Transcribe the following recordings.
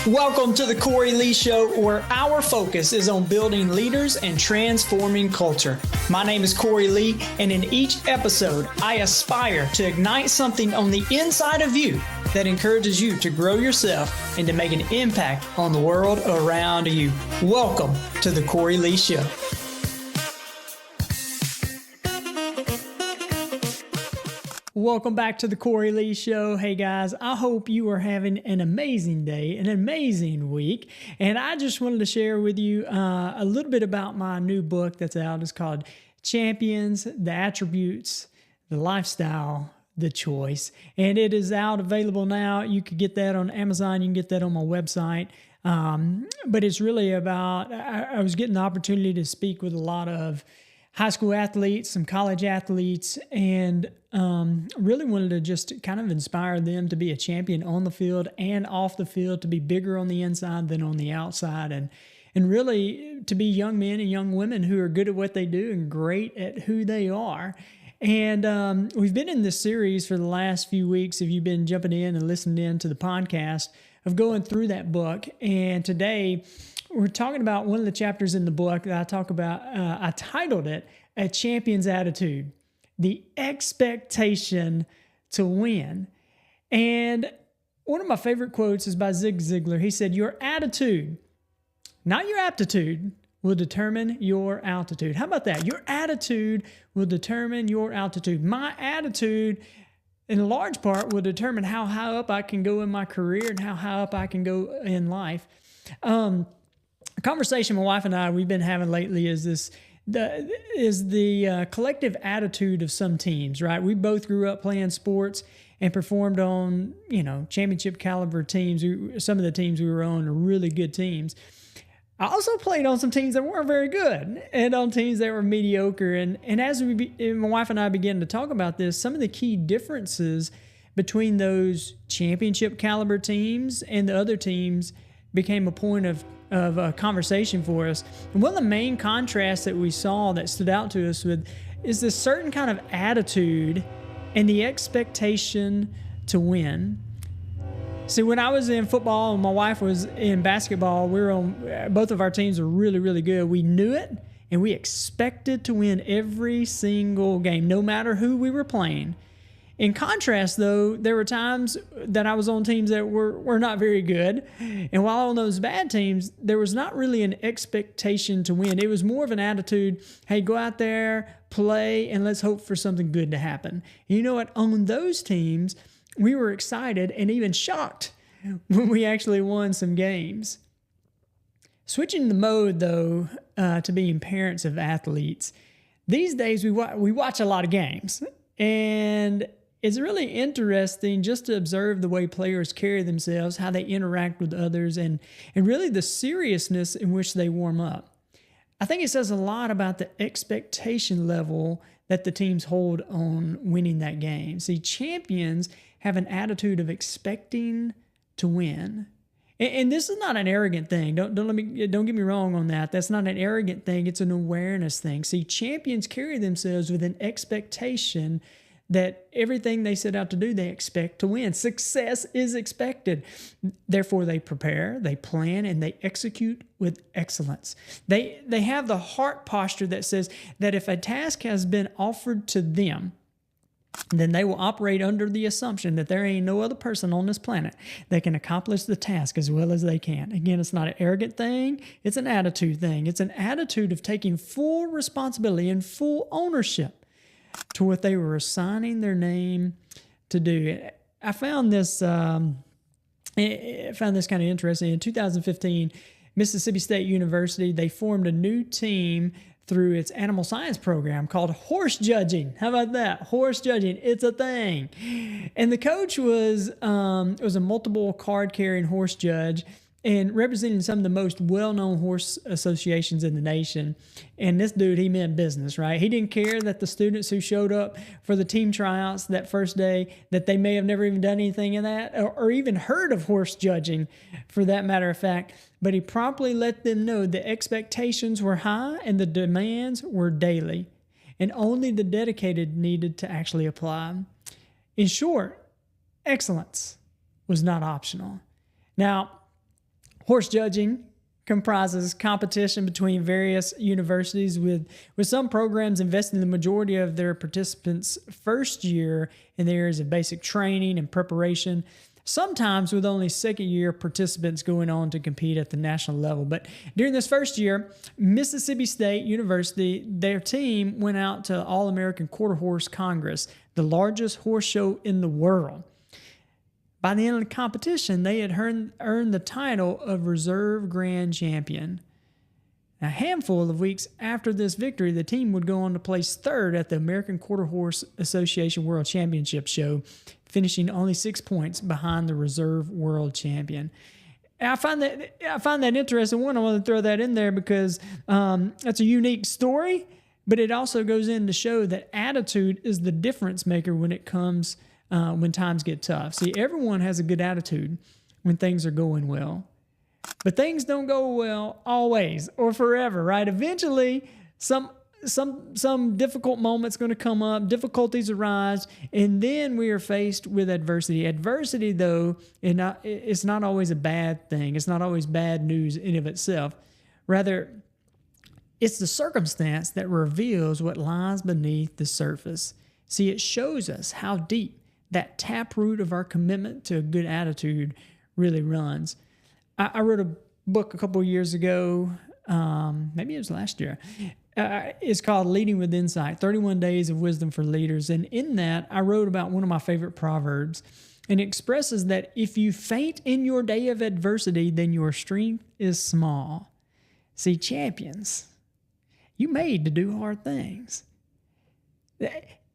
Welcome to the Cory Lee Show, where our focus is on building leaders and transforming culture. My name is Cory Lee, and in each episode, I aspire to ignite something on the inside of you that encourages you to grow yourself and to make an impact on the world around you. Welcome to the Cory Lee Show. Welcome back to the Cory Lee Show. Hey guys, I hope you are having an amazing day, an amazing week. And I just wanted to share with you a little bit about my new book that's out. It's called Champions, the Attributes, the Lifestyle, the Choice. And it is out, available now. You can get that on Amazon. You can get that on my website. But it's really about, I was getting the opportunity to speak with a lot of high school athletes, some college athletes, and really wanted to just kind of inspire them to be a champion on the field and off the field, to be bigger on the inside than on the outside, and really to be young men and young women who are good at what they do and great at who they are. And we've been in this series for the last few weeks, if you've been jumping in and listening in to the podcast, of going through that book. And today we're talking about one of the chapters in the book that I talk about. I titled it A Champion's Attitude, the expectation to win. And one of my favorite quotes is by Zig Ziglar. He said, "Your attitude, not your aptitude, will determine your altitude." How about that? Your attitude will determine your altitude. My attitude, in large part, will determine how high up I can go in my career and how high up I can go in life. A conversation my wife and I, we've been having lately is the collective attitude of some teams, right? We both grew up playing sports and performed on, championship caliber teams. Some of the teams we were on are really good teams. I also played on some teams that weren't very good and on teams that were mediocre. And as my wife and I began to talk about this, some of the key differences between those championship caliber teams and the other teams became a point of conversation for us. And one of the main contrasts that we saw that stood out to us is this certain kind of attitude and the expectation to win. See, when I was in football and my wife was in basketball, both of our teams were really, really good. We knew it, and we expected to win every single game, no matter who we were playing. In contrast, though, there were times that I was on teams that were not very good. And while on those bad teams, there was not really an expectation to win. It was more of an attitude, hey, go out there, play, and let's hope for something good to happen. And you know what? On those teams, we were excited and even shocked when we actually won some games. Switching the mode, though, to being parents of athletes, these days we watch a lot of games. And it's really interesting just to observe the way players carry themselves, how they interact with others, and really the seriousness in which they warm up. I think it says a lot about the expectation level that the teams hold on winning that game. See, champions have an attitude of expecting to win. And this is not an arrogant thing. Don't get me wrong on that. That's not an arrogant thing. It's an awareness thing. See, champions carry themselves with an expectation that everything they set out to do, they expect to win. Success is expected. Therefore, they prepare, they plan, and they execute with excellence. They have the heart posture that says that if a task has been offered to them, then they will operate under the assumption that there ain't no other person on this planet that can accomplish the task as well as they can. Again, it's not an arrogant thing. It's an attitude thing. It's an attitude of taking full responsibility and full ownership to what they were assigning their name to do. I found this kind of interesting. In 2015, Mississippi State University, they formed a new team through its animal science program called horse judging. How about that? Horse judging. It's a thing. And the coach was a multiple card carrying horse judge and representing some of the most well-known horse associations in the nation. And this dude, he meant business, right? He didn't care that the students who showed up for the team tryouts that first day, that they may have never even done anything in that or even heard of horse judging, for that matter of fact. But he promptly let them know the expectations were high and the demands were daily, and only the dedicated needed to actually apply. In short, excellence was not optional. Now, Horse judging comprises competition between various universities with some programs investing the majority of their participants' first year in the areas of basic training and preparation, sometimes with only second-year participants going on to compete at the national level. But during this first year, Mississippi State University, their team went out to All-American Quarter Horse Congress, the largest horse show in the world. By the end of the competition, they had earned the title of Reserve Grand Champion. A handful of weeks after this victory, the team would go on to place third at the American Quarter Horse Association World Championship show, finishing only 6 points behind the Reserve World Champion. And I find that interesting. One, I want to throw that in there because that's a unique story, but it also goes in to show that attitude is the difference maker when it comes when times get tough. See, everyone has a good attitude when things are going well, but things don't go well always or forever, right? Eventually, some difficult moment's going to come up, difficulties arise, and then we are faced with adversity. Adversity, though, it's not always a bad thing. It's not always bad news in of itself. Rather, it's the circumstance that reveals what lies beneath the surface. See, it shows us how deep that taproot of our commitment to a good attitude really runs. I wrote a book a couple of years ago, maybe it was last year. It's called Leading with Insight, 31 Days of Wisdom for Leaders. And in that, I wrote about one of my favorite proverbs. And it expresses that if you faint in your day of adversity, then your strength is small. See, champions, you made to do hard things.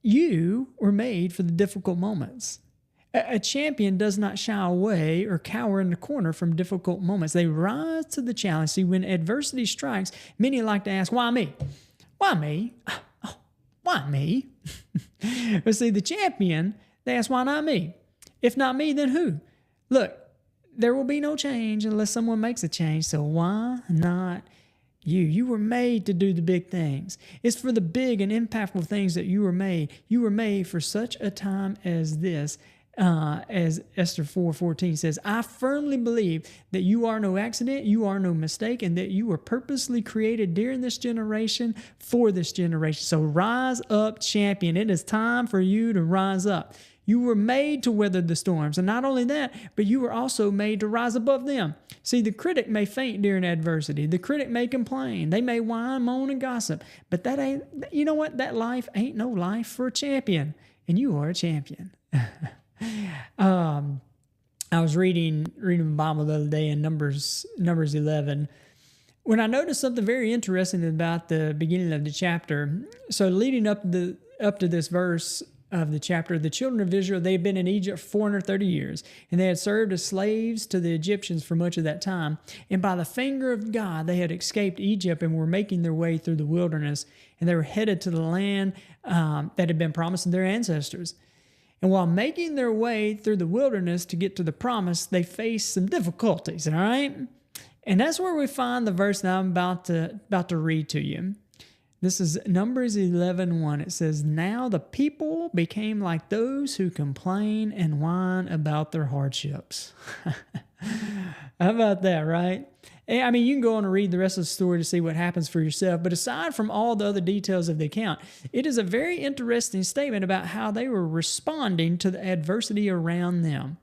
You were made for the difficult moments. A champion does not shy away or cower in the corner from difficult moments. They rise to the challenge. See, when adversity strikes, many like to ask, why me? Why me? Oh, why me? But see, the champion, they ask, why not me? If not me, then who? Look, there will be no change unless someone makes a change. So why not you? You were made to do the big things. It's for the big and impactful things that you were made. You were made for such a time as this. As Esther 4:14 says, I firmly believe that you are no accident, you are no mistake, and that you were purposely created during this generation for this generation. So rise up, champion. It is time for you to rise up. You were made to weather the storms. And not only that, but you were also made to rise above them. See, the critic may faint during adversity. The critic may complain. They may whine, moan, and gossip. But that ain't, you know what? That life ain't no life for a champion. And you are a champion. I was reading the Bible the other day in Numbers 11, when I noticed something very interesting about the beginning of the chapter. So leading up to this verse of the chapter, the children of Israel, they had been in Egypt 430 years, and they had served as slaves to the Egyptians for much of that time. And by the finger of God, they had escaped Egypt and were making their way through the wilderness, and they were headed to the land that had been promised to their ancestors. And while making their way through the wilderness to get to the promise, they faced some difficulties, all right? And that's where we find the verse that I'm about to read to you. This is Numbers 11:1. It says, now the people became like those who complain and whine about their hardships. How about that, right? I mean, you can go on and read the rest of the story to see what happens for yourself. But aside from all the other details of the account, it is a very interesting statement about how they were responding to the adversity around them.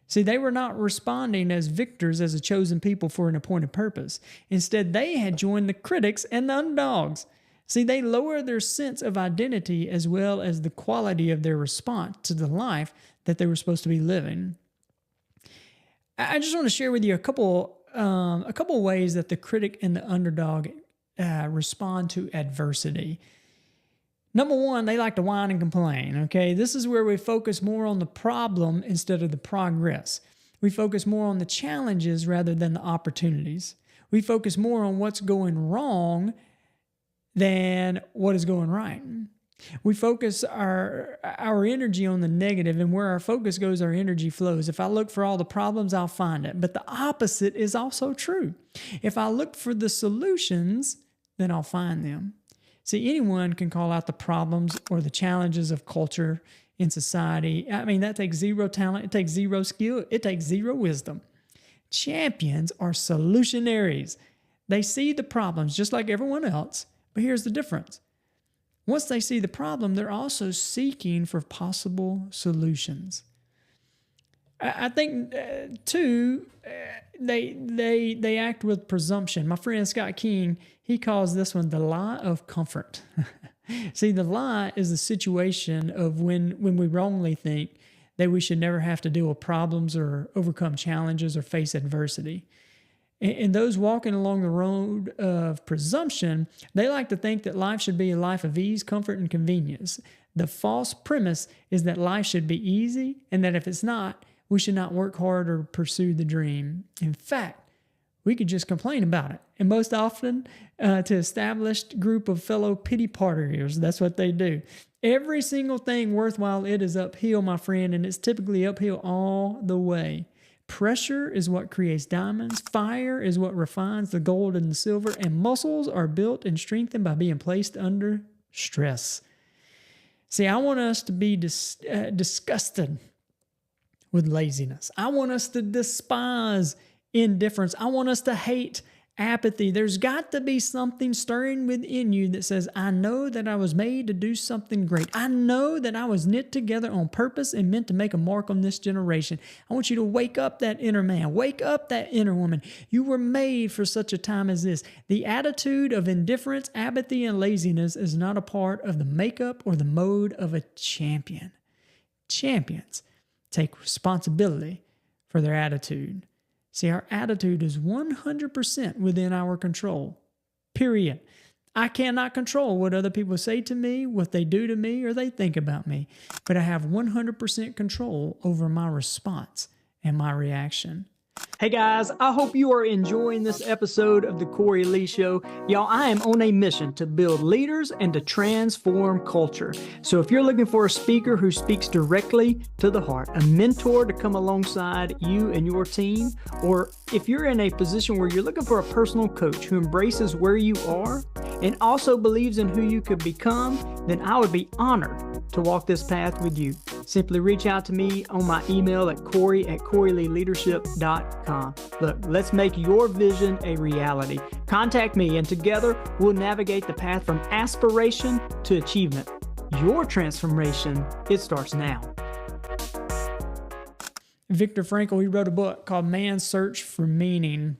See, they were not responding as victors, as a chosen people for an appointed purpose. Instead, they had joined the critics and the underdogs. See, they lowered their sense of identity as well as the quality of their response to the life that they were supposed to be living. I just want to share with you a couple ways that the critic and the underdog respond to adversity. Number one, they like to whine and complain, okay? This is where we focus more on the problem instead of the progress. We focus more on the challenges rather than the opportunities. We focus more on what's going wrong than what is going right. We focus our energy on the negative, and where our focus goes, our energy flows. If I look for all the problems, I'll find it. But the opposite is also true. If I look for the solutions, then I'll find them. See, anyone can call out the problems or the challenges of culture in society. I mean, that takes zero talent. It takes zero skill. It takes zero wisdom. Champions are solutionaries. They see the problems just like everyone else, but here's the difference. Once they see the problem, they're also seeking for possible solutions. I think, too, they act with presumption. My friend Scott King, he calls this one the lie of comfort. See, the lie is the situation of when we wrongly think that we should never have to deal with problems or overcome challenges or face adversity. And those walking along the road of presumption, they like to think that life should be a life of ease, comfort, and convenience. The false premise is that life should be easy, and that if it's not, we should not work hard or pursue the dream. In fact, we could just complain about it. And most often, to established group of fellow pity partiers, that's what they do. Every single thing worthwhile, it is uphill, my friend, and it's typically uphill all the way. Pressure is what creates diamonds. Fire is what refines the gold and the silver. And muscles are built and strengthened by being placed under stress. See, I want us to be disgusted with laziness. I want us to despise indifference. I want us to hate apathy. There's got to be something stirring within you that says, I know that I was made to do something great. I know that I was knit together on purpose and meant to make a mark on this generation. I want you to wake up that inner man. Wake up that inner woman. You were made for such a time as this. The attitude of indifference, apathy, and laziness is not a part of the makeup or the mode of a champion. Champions take responsibility for their attitude. See, our attitude is 100% within our control, period. I cannot control what other people say to me, what they do to me, or they think about me, but I have 100% control over my response and my reaction. Hey guys, I hope you are enjoying this episode of the Cory Lee Show. Y'all, I am on a mission to build leaders and to transform culture. So if you're looking for a speaker who speaks directly to the heart, a mentor to come alongside you and your team, or if you're in a position where you're looking for a personal coach who embraces where you are and also believes in who you could become, then I would be honored to walk this path with you. Simply reach out to me on my email at Cory@CoryLeeLeadership.com. Look, let's make your vision a reality. Contact me and together we'll navigate the path from aspiration to achievement. Your transformation, it starts now. Viktor Frankl, he wrote a book called Man's Search for Meaning.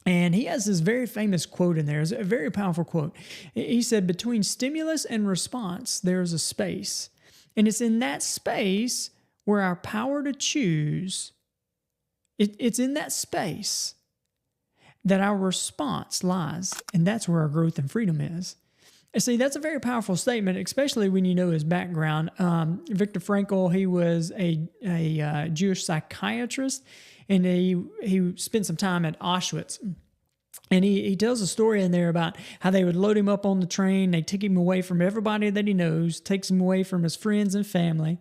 And he has this very famous quote in there. It's a very powerful quote. He said, between stimulus and response, there is a space. And it's in that space where our power to choose, it's in that space that our response lies. And that's where our growth and freedom is. And see, that's a very powerful statement, especially when you know his background. Viktor Frankl, he was a Jewish psychiatrist, and he spent some time at Auschwitz. And he tells a story in there about how they would load him up on the train. They take him away from everybody that he knows, takes him away from his friends and family,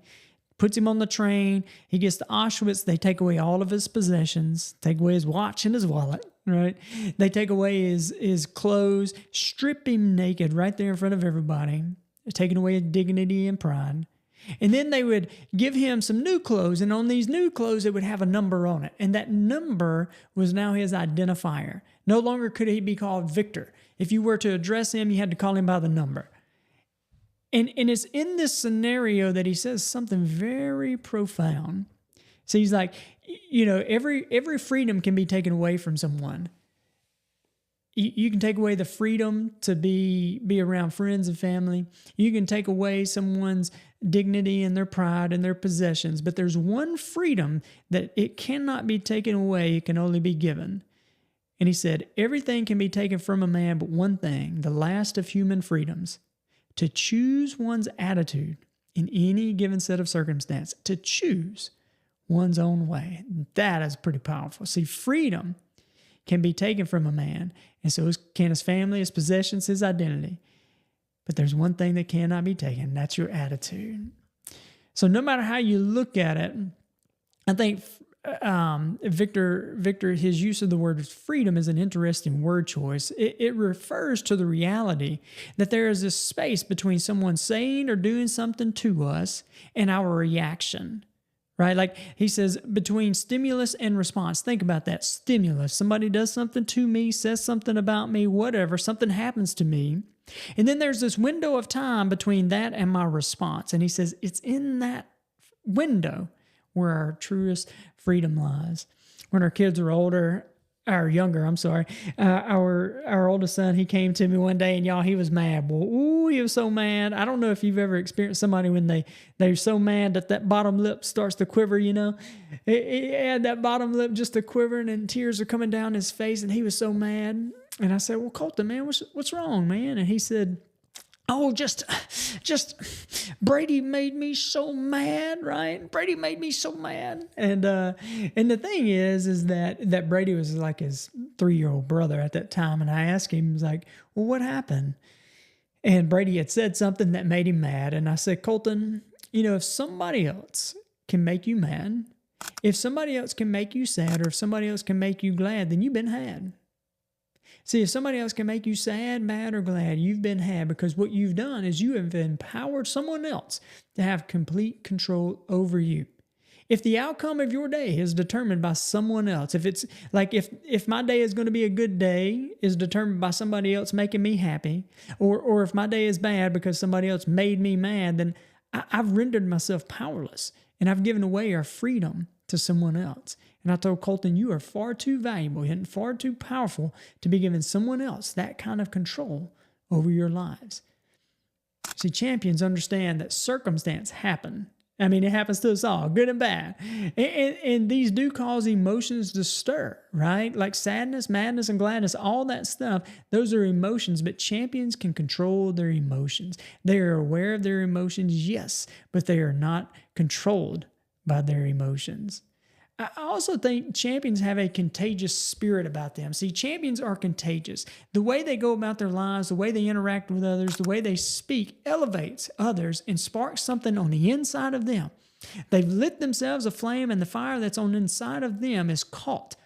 puts him on the train. He gets to Auschwitz. They take away all of his possessions, take away his watch and his wallet, right? They take away his clothes, strip him naked right there in front of everybody, taking away his dignity and pride. And then they would give him some new clothes, and on these new clothes, it would have a number on it. And that number was now his identifier. No longer could he be called Victor. If you were to address him, you had to call him by the number. And it's in this scenario that he says something very profound. So he's like, you know, every freedom can be taken away from someone. You can take away the freedom to be around friends and family. You can take away someone's dignity and their pride and their possessions. But there's one freedom that it cannot be taken away. It can only be given. And he said, everything can be taken from a man, but one thing, the last of human freedoms, to choose one's attitude in any given set of circumstance, to choose one's own way. That is pretty powerful. See, freedom can be taken from a man, and so can his family, his possessions, his identity. But there's one thing that cannot be taken, that's your attitude. So no matter how you look at it, I think Victor, his use of the word freedom is an interesting word choice. It refers to the reality that there is this space between someone saying or doing something to us and our reaction, right? Like he says, between stimulus and response. Think about that. Stimulus. Somebody does something to me, says something about me, whatever, something happens to me. And then there's this window of time between that and my response. And he says, it's in that window where our truest freedom lies. When our kids are older, or younger, I'm sorry, our oldest son, he came to me one day, and y'all, he was mad. Well, ooh, he was so mad. I don't know if you've ever experienced somebody when they're so mad that bottom lip starts to quiver, you know. He had that bottom lip just to quivering, and tears are coming down his face, and he was so mad. And I said, well, Colton, man, what's wrong, man? And he said, oh, just Brady made me so mad, right? Brady made me so mad. And the thing is that Brady was like his 3-year-old brother at that time. And I asked him, he was like, well, what happened? And Brady had said something that made him mad. And I said, Colton, if somebody else can make you mad, if somebody else can make you sad, or if somebody else can make you glad, then you've been had. See, if somebody else can make you sad, mad, or glad, you've been had, because what you've done is you have empowered someone else to have complete control over you. If the outcome of your day is determined by someone else, if it's like if my day is going to be a good day is determined by somebody else making me happy, or if my day is bad because somebody else made me mad, then I've rendered myself powerless, and I've given away our freedom to someone else. And I told Colton, you are far too valuable and far too powerful to be giving someone else that kind of control over your lives. See, champions understand that circumstance happen. I mean, it happens to us all, good and bad. And these do cause emotions to stir, right? Like sadness, madness, and gladness, all that stuff, those are emotions, but champions can control their emotions. They are aware of their emotions, yes, but they are not controlled by their emotions. I also think champions have a contagious spirit about them. See, champions are contagious. The way they go about their lives, the way they interact with others, the way they speak elevates others and sparks something on the inside of them. They've lit themselves aflame, and the fire that's on the inside of them is caught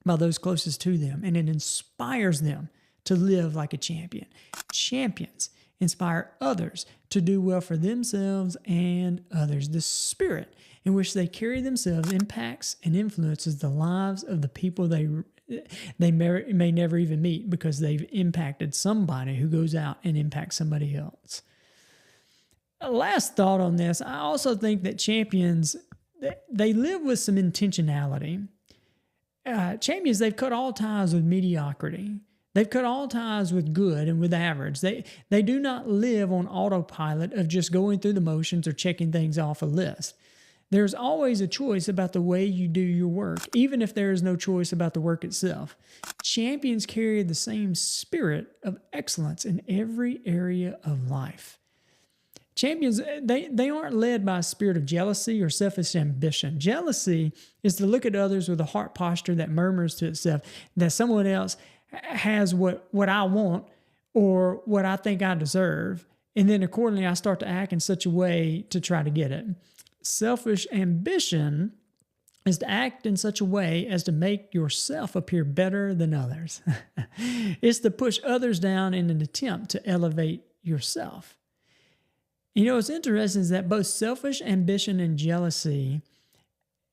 by those closest to them, and it inspires them to live like a champion. Champions inspire others to do well for themselves and others. The spirit in which they carry themselves impacts and influences the lives of the people they may never even meet, because they've impacted somebody who goes out and impacts somebody else. A last thought on this, I also think that champions, they live with some intentionality. Champions, they've cut all ties with mediocrity. They've cut all ties with good and with average. They do not live on autopilot of just going through the motions or checking things off a list. There's always a choice about the way you do your work, even if there is no choice about the work itself. Champions carry the same spirit of excellence in every area of life. Champions, they aren't led by a spirit of jealousy or selfish ambition. Jealousy is to look at others with a heart posture that murmurs to itself that someone else has what I want or what I think I deserve, and then accordingly I start to act in such a way to try to get it. Selfish ambition is to act in such a way as to make yourself appear better than others. It's to push others down in an attempt to elevate yourself. What's interesting is that both selfish ambition and jealousy,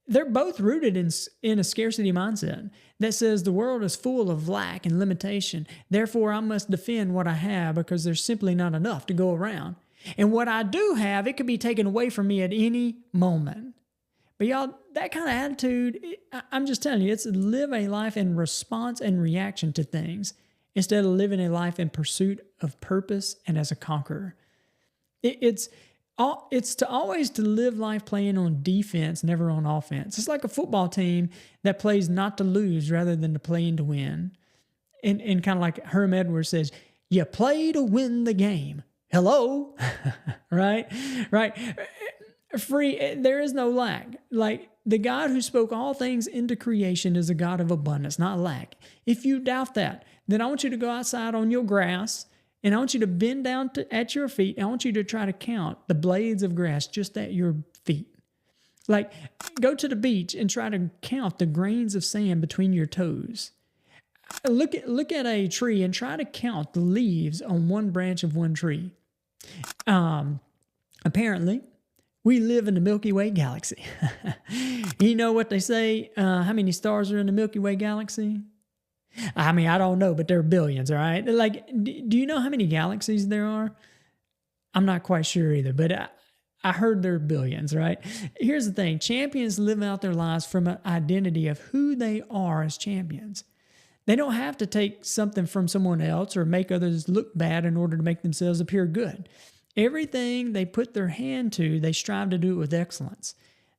they're both rooted in a scarcity mindset that says the world is full of lack and limitation. Therefore, I must defend what I have because there's simply not enough to go around. And what I do have, it could be taken away from me at any moment. But y'all, that kind of attitude, I'm just telling you, it's live a life in response and reaction to things instead of living a life in pursuit of purpose and as a conqueror. It's to always to live life playing on defense, never on offense. It's like a football team that plays not to lose rather than to play and to win. And kind of like Herm Edwards says, you play to win the game. Hello, right? There is no lack. Like the God who spoke all things into creation is a God of abundance, not lack. If you doubt that, then I want you to go outside on your grass, and I want you to bend down at your feet. I want you to try to count the blades of grass just at your feet. Like go to the beach and try to count the grains of sand between your toes. Look at a tree and try to count the leaves on one branch of one tree. Apparently, We live in the Milky Way galaxy. You know what they say? How many stars are in the Milky Way galaxy? I mean, I don't know, but there are billions, all right? Like, do you know how many galaxies there are? I'm not quite sure either, but I heard there are billions, right? Here's the thing. Champions live out their lives from an identity of who they are as champions. They don't have to take something from someone else or make others look bad in order to make themselves appear good. Everything they put their hand to, they strive to do it with excellence.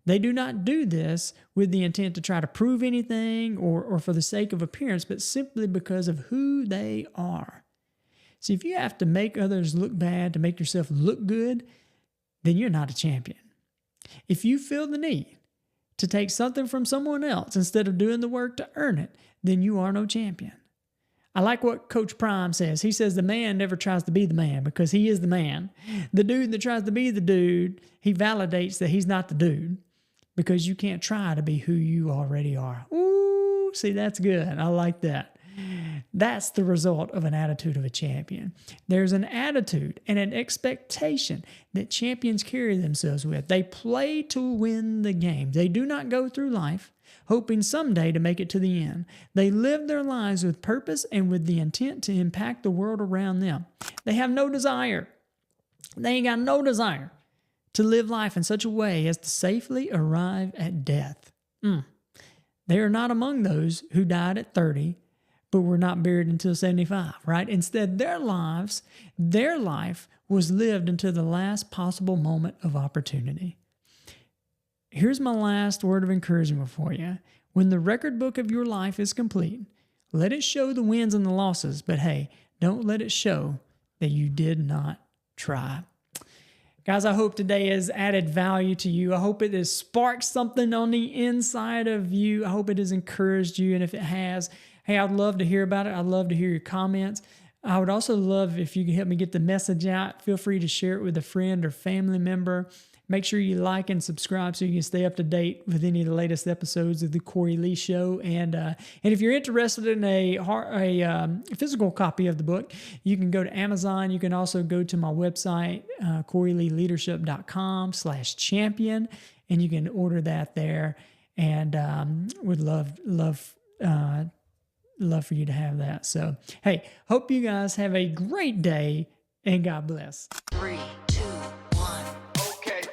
They do not do this with the intent to try to prove anything or for the sake of appearance, but simply because of who they are. See, if you have to make others look bad to make yourself look good, then you're not a champion. If you feel the need to take something from someone else instead of doing the work to earn it, then you are no champion. I like what Coach Prime says. He says the man never tries to be the man because he is the man. The dude that tries to be the dude, he validates that he's not the dude because you can't try to be who you already are. Ooh, see, that's good. I like that. That's the result of an attitude of a champion. There's an attitude and an expectation that champions carry themselves with. They play to win the game. They do not go through life hoping someday to make it to the end. They live their lives with purpose and with the intent to impact the world around them. They have no desire. They ain't got no desire to live life in such a way as to safely arrive at death. They are not among those who died at 30 but were not buried until 75, right? Instead, their life was lived until the last possible moment of opportunity. Here's my last word of encouragement for you. When the record book of your life is complete, let it show the wins and the losses, but hey, don't let it show that you did not try. Guys, I hope today has added value to you. I hope it has sparked something on the inside of you. I hope it has encouraged you, and if it has, hey, I'd love to hear about it. I'd love to hear your comments. I would also love if you could help me get the message out. Feel free to share it with a friend or family member. Make sure you like and subscribe so you can stay up to date with any of the latest episodes of the Cory Lee Show. And if you're interested in a physical copy of the book, you can go to Amazon. You can also go to my website, CoryLeeLeadership.com/champion, and you can order that there. And would love for you to have that. So, hey, hope you guys have a great day and God bless. 3, 2, 1. Okay.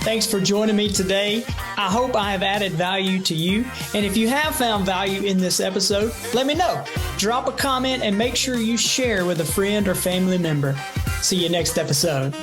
Thanks for joining me today. I hope I have added value to you. And if you have found value in this episode, let me know. Drop a comment and make sure you share with a friend or family member. See you next episode.